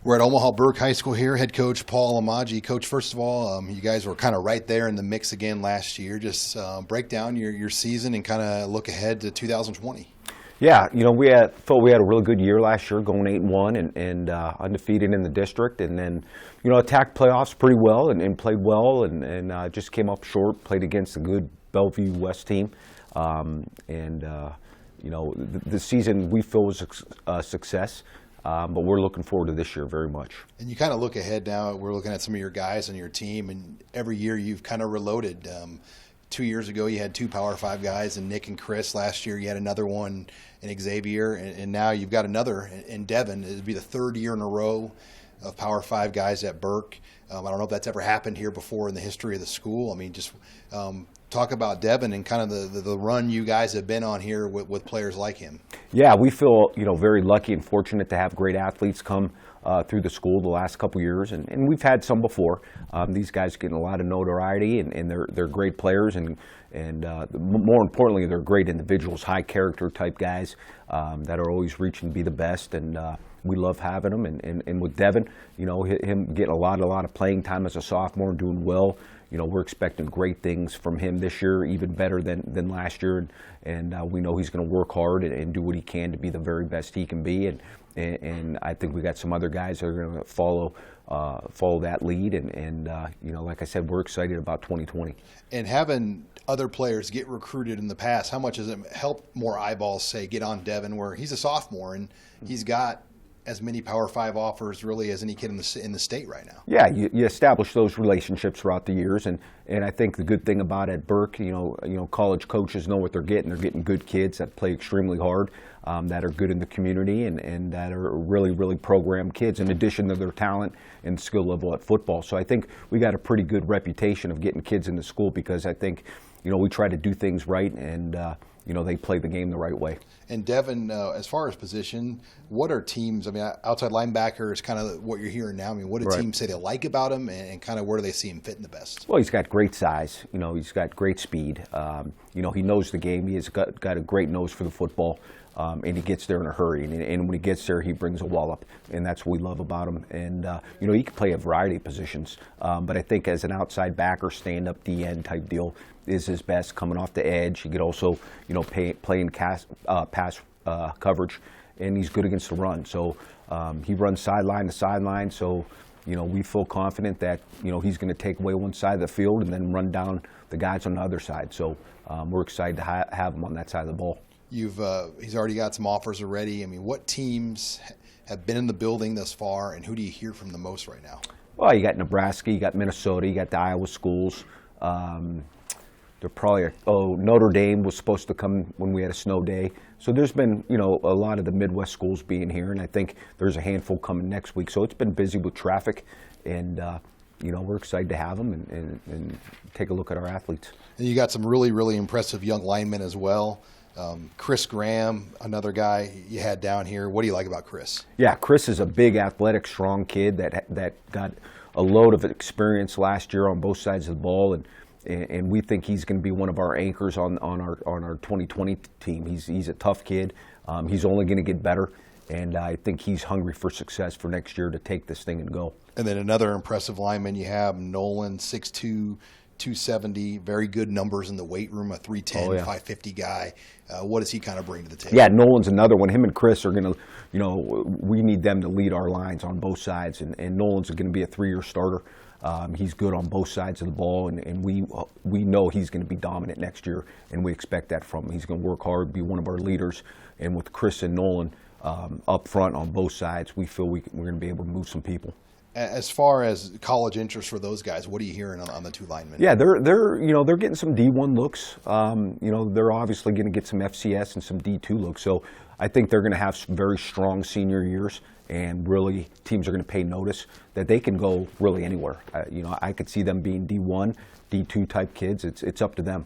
We're at Omaha Burke High School here. Head coach Paul Limongi. Coach, first of all, you guys were kind of right there in the mix again last year. Just break down your season and kind of look ahead to 2020. Yeah, we thought we had a really good year last year, going 8-1 and undefeated in the district, and then attacked playoffs pretty well and played well, and just came up short. Played against a good Bellevue West team, the season we feel was a success. But we're looking forward to this year very much. And you kind of look ahead now. We're looking at some of your guys on your team, and every year you've kind of reloaded. 2 years ago you had two Power 5 guys, and Nick and Chris. Last year you had another one in Xavier, and now you've got another in Devin. It'd be the third year in a row of Power 5 guys at Burke. I don't know if that's ever happened here before in the history of the school. I mean, just talk about Devin and kind of the run you guys have been on here with players like him. Yeah, we feel very lucky and fortunate to have great athletes come through the school the last couple years, and we've had some before. These guys getting a lot of notoriety, and they're great players, and more importantly, they're great individuals, high character type guys that are always reaching to be the best, and we love having them. And with Devin, him getting a lot of playing time as a sophomore and doing well. We're expecting great things from him this year, even better than last year, and we know he's going to work hard and do what he can to be the very best he can be, and I think we got some other guys that are going to follow that lead, and like I said, we're excited about 2020. And having other players get recruited in the past, how much has it helped more eyeballs, say, get on Devin, where he's a sophomore and he's got as many Power 5 offers really as any kid in the state right now? Yeah, you establish those relationships throughout the years, and I think the good thing about at Burke, college coaches know what they're getting. They're getting good kids that play extremely hard, that are good in the community, and that are really programmed kids, in addition to their talent and skill level at football. So I think we got a pretty good reputation of getting kids into school, because I think we try to do things right, and they play the game the right way. And Devin, as far as position, what are teams? I mean, outside linebacker is kind of what you're hearing now. I mean, what do teams say they like about him, and kind of where do they see him fitting the best? Well, he's got great size. He's got great speed. He knows the game. He has got a great nose for the football, and he gets there in a hurry. And when he gets there, he brings a wallop, and that's what we love about him. And he can play a variety of positions, but I think as an outside backer, stand-up DN type deal is his best, coming off the edge. He could also, playing pass coverage, and he's good against the run. So he runs sideline to sideline. So we feel confident that he's going to take away one side of the field and then run down the guys on the other side. So we're excited to have him on that side of the ball. He's already got some offers already. I mean, what teams have been in the building thus far, and who do you hear from the most right now? Well, you got Nebraska, you got Minnesota, you got the Iowa schools. They're probably Notre Dame was supposed to come when we had a snow day. So there's been a lot of the Midwest schools being here, and I think there's a handful coming next week. So it's been busy with traffic, and we're excited to have them and take a look at our athletes. And you got some really impressive young linemen as well. Chris Graham, another guy you had down here. What do you like about Chris? Yeah, Chris is a big, athletic, strong kid that got a load of experience last year on both sides of the ball, and we think he's going to be one of our anchors on our 2020 team. He's a tough kid. He's only going to get better, and I think he's hungry for success for next year to take this thing and go. And then another impressive lineman you have, Nolan, 6'2", 270, very good numbers in the weight room, a 310, 550 guy. What does he kind of bring to the table? Yeah, Nolan's another one. Him and Chris are going to, we need them to lead our lines on both sides, and Nolan's going to be a 3-year starter. He's good on both sides of the ball, and we know he's going to be dominant next year, and we expect that from him. He's going to work hard, be one of our leaders, and with Chris and Nolan up front on both sides, we feel we're going to be able to move some people. As far as college interest for those guys, what are you hearing on the two linemen? Yeah, they're getting some D1 looks. They're obviously going to get some FCS and some D2 looks. So I think they're going to have some very strong senior years, and really teams are going to pay notice that they can go really anywhere. I could see them being D1, D2 type kids. It's up to them.